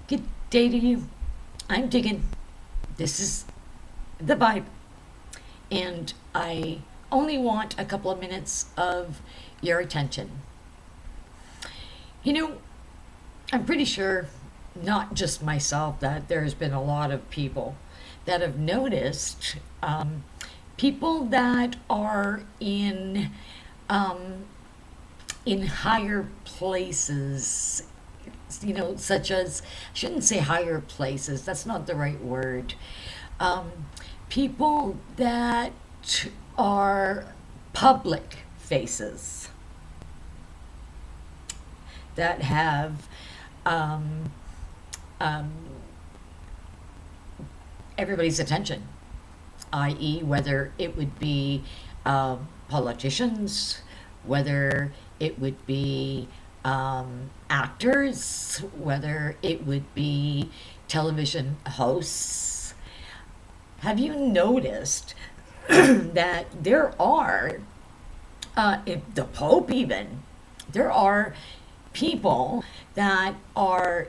Good day to you. I'm digging. This is the vibe. And I only want a couple of minutes of your attention. You know, I'm pretty sure, not just myself, that there's been a lot of people that have noticed people that are um, in higher places, such as, I shouldn't say higher places, that's not the right word. Um, People that are public faces, that have um, um, everybody's attention, i.e., whether it would be politicians, whether it would be actors, whether it would be television hosts. Have you noticed that there are, if the Pope even, there are people that are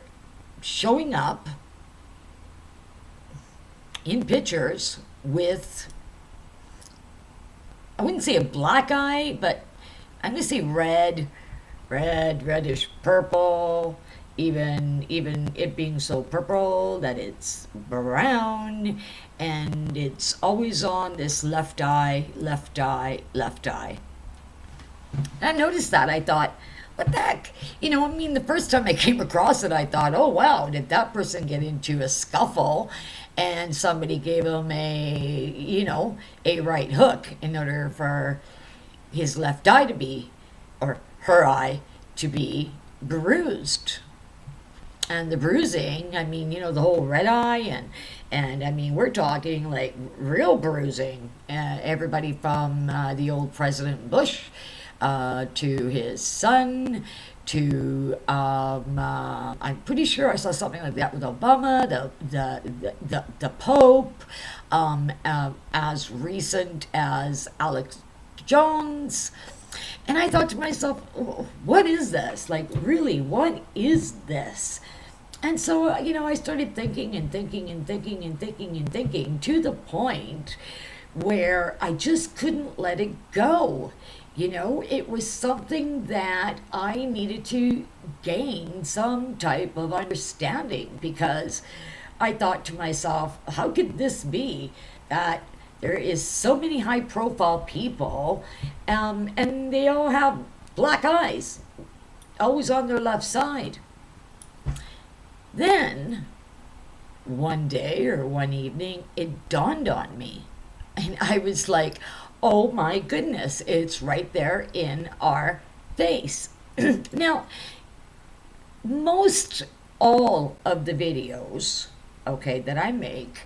showing up in pictures with, I wouldn't say a black eye, but I'm gonna say reddish purple, even it being so purple that it's brown, and it's always on this left eye, left eye, left eye. And I noticed that. I thought, what the heck? The first time I came across it, I thought, oh wow, did that person get into a scuffle and somebody gave him a right hook in order for his left eye to be, or her eye to be bruised. And the bruising, the whole red eye, and we're talking like real bruising. Everybody from the old President Bush to his son to I'm pretty sure I saw something like that with Obama, the Pope, as recent as Alex Jones. And I thought to myself, what is this? Like, really, what is this? And so, I started thinking and thinking and thinking and thinking and thinking to the point where I just couldn't let it go. It was something that I needed to gain some type of understanding, because I thought to myself, how could this be that there is so many high profile people, and they all have black eyes, always on their left side? Then, one day or one evening, it dawned on me. And I was like, oh my goodness, it's right there in our face. Now, most all of the videos, okay, that I make,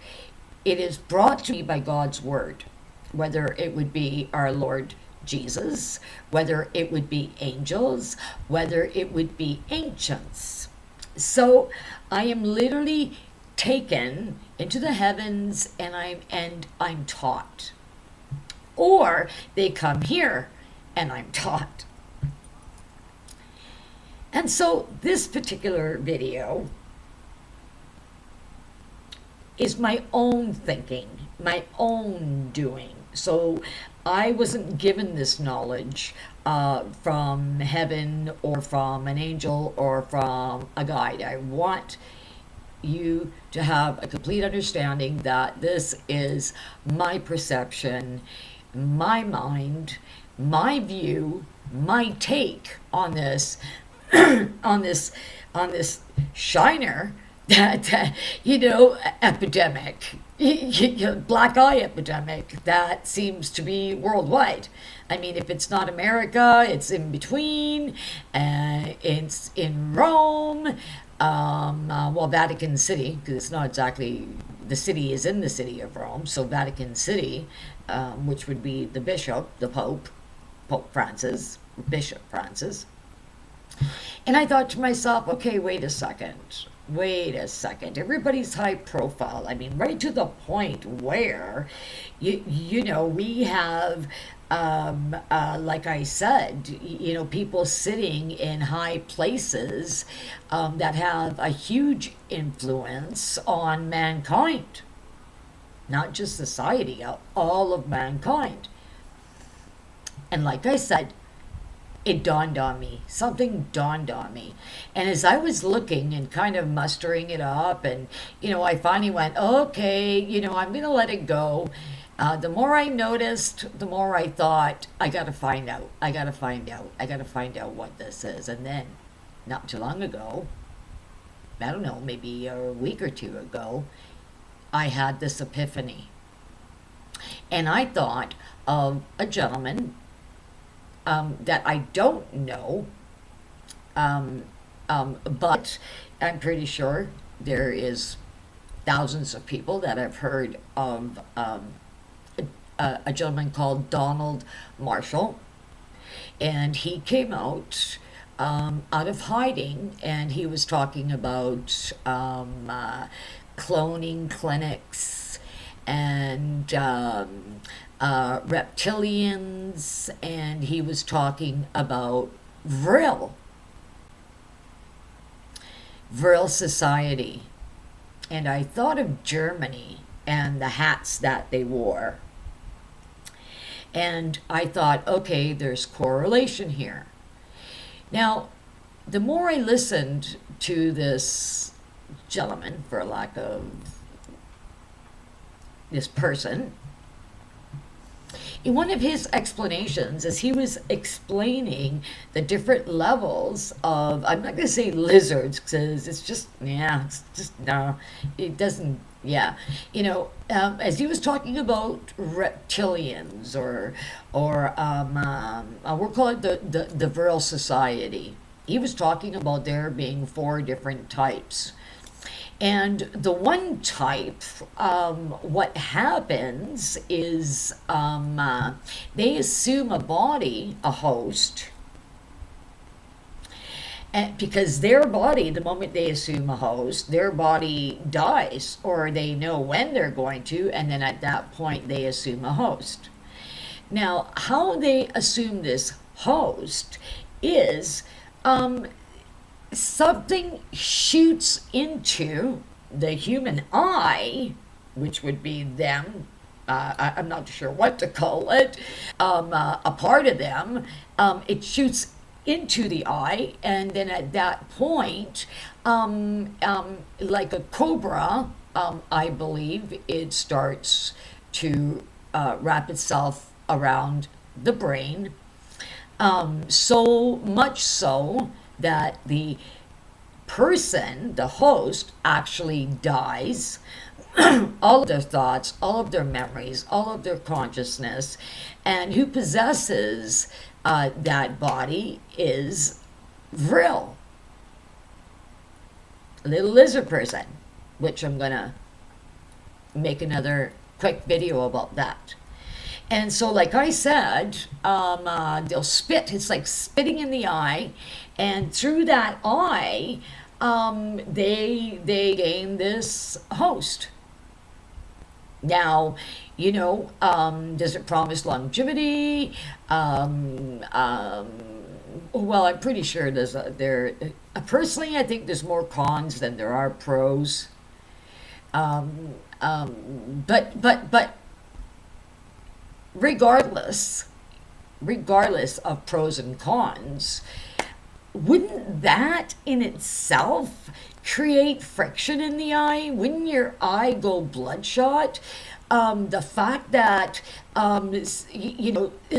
it is brought to me by God's word, whether it would be our Lord Jesus, whether it would be angels, whether it would be ancients. So I am literally taken into the heavens, and I'm taught. Or they come here and I'm taught. And so this particular video is my own thinking, my own doing. So I wasn't given this knowledge from heaven or from an angel or from a guide. I want you to have a complete understanding that this is my perception, my mind, my view, my take on this, on this shiner that epidemic, black eye epidemic that seems to be worldwide. If it's not America, it's in between. It's in Rome, Vatican City, because it's not exactly, the city is in the city of Rome, so Vatican City, which would be the bishop, the Pope, Pope Francis, Bishop Francis. And I thought to myself, okay, wait a second. Wait a second. Everybody's high profile. Right to the point where, we have like I said, people sitting in high places that have a huge influence on mankind, not just society, all of mankind. And like I said, it dawned on me. Something dawned on me. And as I was looking and kind of mustering it up, and, I finally went, okay, I'm going to let it go. The more I noticed, the more I thought, I got to find out. I got to find out. I got to find out what this is. And then, not too long ago, I don't know, maybe a week or two ago, I had this epiphany. And I thought of a gentleman that I don't know, but I'm pretty sure there is thousands of people that have heard of a gentleman called Donald Marshall, and he came out of hiding, and he was talking about cloning clinics and reptilians, and he was talking about Vril society. And I thought of Germany and the hats that they wore. And I thought, okay, there's correlation here. Now, the more I listened to this gentleman, for lack of this person, in one of his explanations, as he was explaining the different levels of, I'm not going to say lizards, because no, it doesn't, yeah. As he was talking about reptilians, or we'll call it the Vril Society, he was talking about there being 4 different types. And the one type, what happens is they assume a body, a host, and because their body, the moment they assume a host, their body dies, or they know when they're going to, and then at that point they assume a host. Now, how they assume this host is something shoots into the human eye, which would be them. I'm not sure what to call it. A part of them. It shoots into the eye, and then at that point, like a cobra, I believe it starts to wrap itself around the brain. So much so that the person, the host, actually dies. All of their thoughts, all of their memories, all of their consciousness, and who possesses that body is Vril, a little lizard person, which I'm gonna make another quick video about that. And so, like I said, they'll spit. It's like spitting in the eye, and through that eye, they gain this host. Now, does it promise longevity? Well, I'm pretty sure personally, I think there's more cons than there are pros. But regardless of pros and cons, wouldn't that in itself create friction in the eye? Wouldn't your eye go bloodshot? The fact that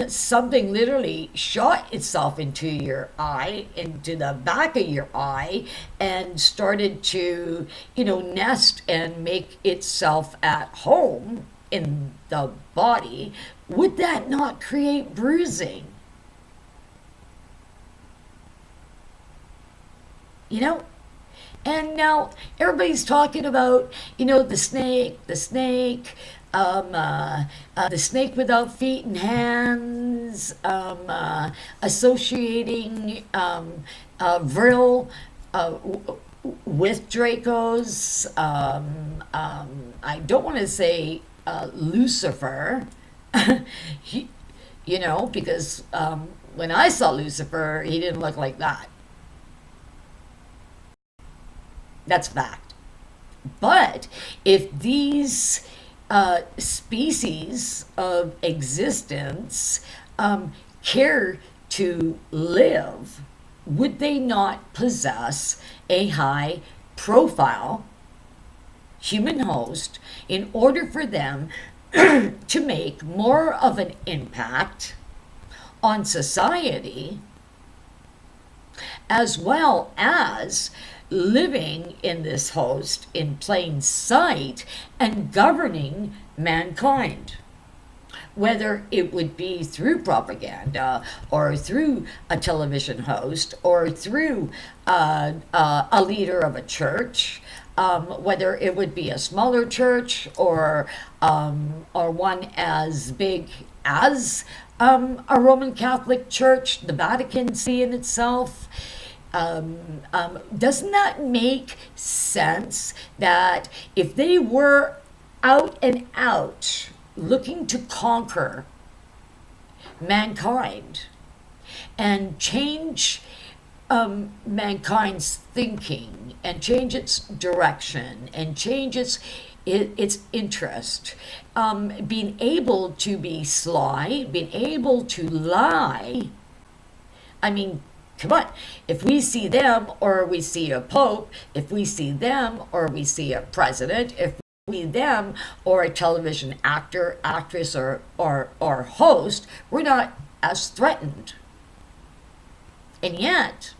something literally shot itself into your eye, into the back of your eye, and started to nest and make itself at home in the body, would that not create bruising? And now everybody's talking about, the snake, the snake without feet and hands, associating Vril with Dracos. I don't want to say Lucifer. because when I saw Lucifer, he didn't look like that. That's fact. But if these species of existence care to live, would they not possess a high profile human host in order for them to make more of an impact on society, as well as living in this host in plain sight and governing mankind? Whether it would be through propaganda or through a television host or through a leader of a church, whether it would be a smaller church or one as big as a Roman Catholic Church, the Vatican City in itself. Doesn't that make sense that if they were out and out looking to conquer mankind and change mankind's thinking and change its direction and change its interest, being able to be sly, being able to lie? I mean, come on. If we see them or we see a pope, if we see them or we see a president, if we see them or a television actor, actress, or host, we're not as threatened. And yet,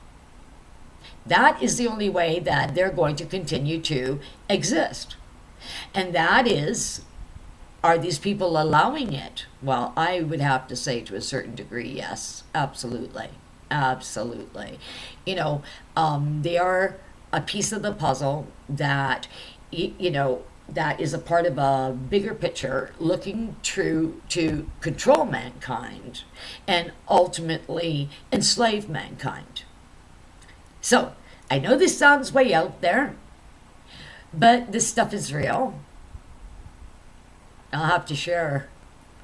that is the only way that they're going to continue to exist. And that is, are these people allowing it? Well, I would have to say to a certain degree, yes, absolutely. Absolutely. They are a piece of the puzzle that, that is a part of a bigger picture looking to control mankind and ultimately enslave mankind. So, I know this sounds way out there, but this stuff is real. I'll have to share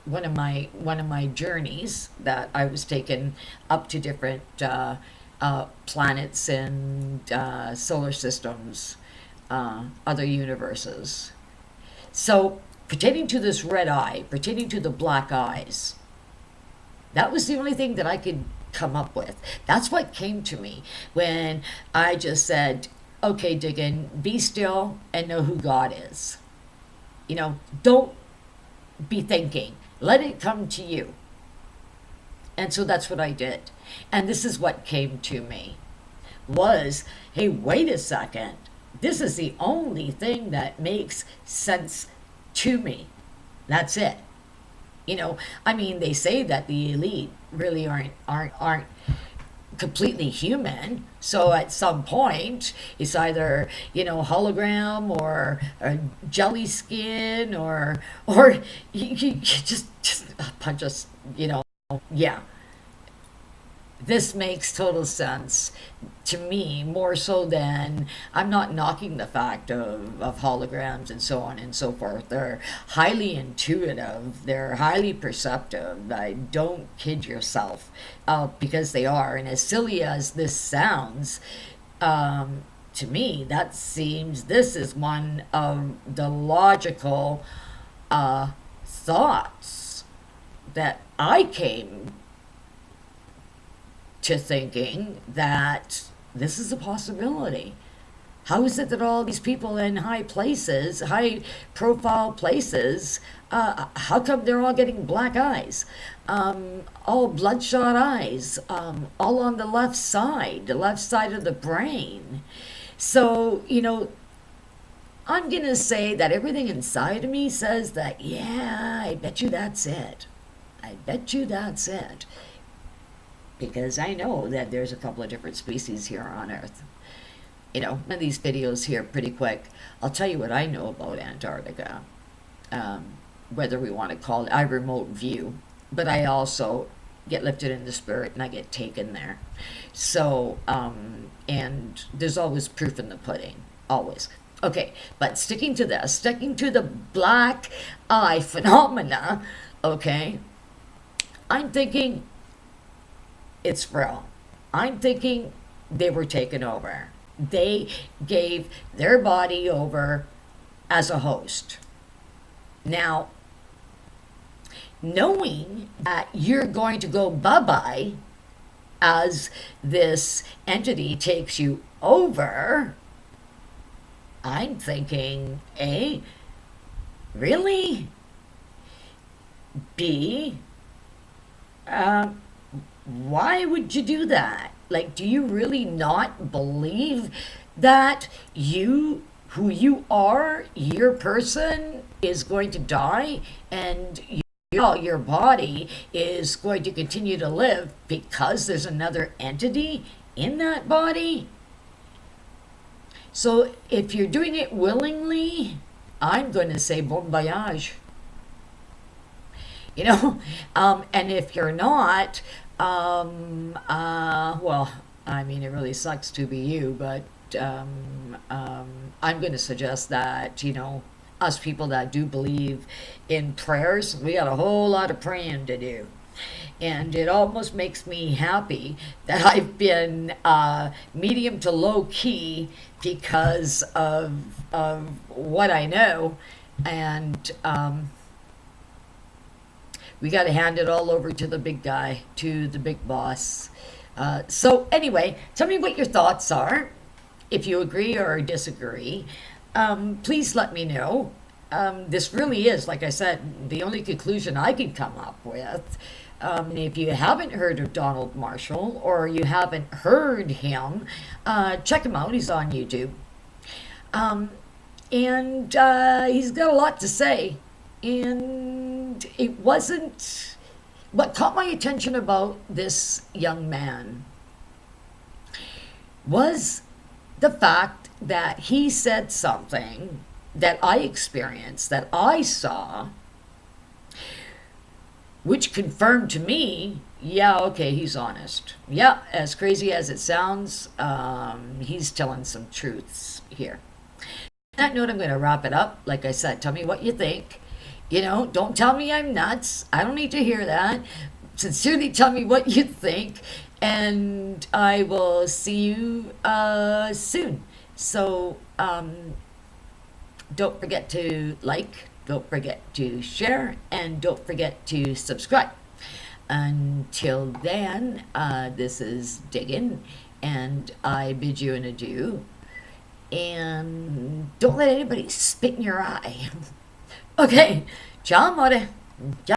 one of my journeys that I was taken up to different planets and solar systems, other universes. So, pertaining to this red eye, pertaining to the black eyes, that was the only thing that I could come up with. That's what came to me when I just said, okay, Diggin, be still and know who God is. Don't be thinking. Let it come to you. And so that's what I did. And this is what came to me was, hey, wait a second. This is the only thing that makes sense to me. That's it. They say that the elite really aren't completely human. So at some point, it's either hologram or jelly skin or you just punch us. Yeah. This makes total sense to me, more so than I'm not knocking the fact of holograms and so on and so forth. They're highly intuitive, they're highly perceptive. I don't kid yourself, because they are. And as silly as this sounds, to me, this is one of the logical thoughts that I came to thinking that this is a possibility. How is it that all these people in high places, high profile places, how come they're all getting black eyes? All bloodshot eyes, all on the left side of the brain. So, I'm going to say that everything inside of me says that, yeah, I bet you that's it. I bet you that's it. Because I know that there's a couple of different species here on Earth. And these videos here pretty quick. I'll tell you what I know about Antarctica. Whether we want to call it, I remote view. But I also get lifted in the spirit and I get taken there. So, and there's always proof in the pudding. Always. Okay, but sticking to the black eye phenomena, okay, I'm thinking it's real. I'm thinking they were taken over. They gave their body over as a host. Now, knowing that you're going to go bye bye as this entity takes you over, I'm thinking A, really? B, uh, why would you do that? Like, do you really not believe that you, who you are, your person, is going to die and your body is going to continue to live because there's another entity in that body? So if you're doing it willingly, I'm going to say bon voyage. You know, and if you're not, well, I mean, it really sucks to be you, but I'm going to suggest that, us people that do believe in prayers, we got a whole lot of praying to do. And it almost makes me happy that I've been medium to low key because of what I know. And we got to hand it all over to the big guy, to the big boss. So, anyway, tell me what your thoughts are. If you agree or disagree, please let me know. This really is, like I said, the only conclusion I can come up with. If you haven't heard of Donald Marshall or you haven't heard him, check him out. He's on YouTube. And he's got a lot to say. And it wasn't what caught my attention about this young man was the fact that he said something that I experienced, that I saw, which confirmed to me, yeah, okay, he's honest. Yeah, as crazy as it sounds, he's telling some truths here. On that note, I'm going to wrap it up. Like I said, tell me what you think. Don't tell me I'm nuts. I don't need to hear that. Sincerely tell me what you think, and I will see you soon. So, don't forget to like, don't forget to share, and don't forget to subscribe. Until then, this is Diggin, and I bid you an adieu. And don't let anybody spit in your eye. Okay, ciao amore. Ciao.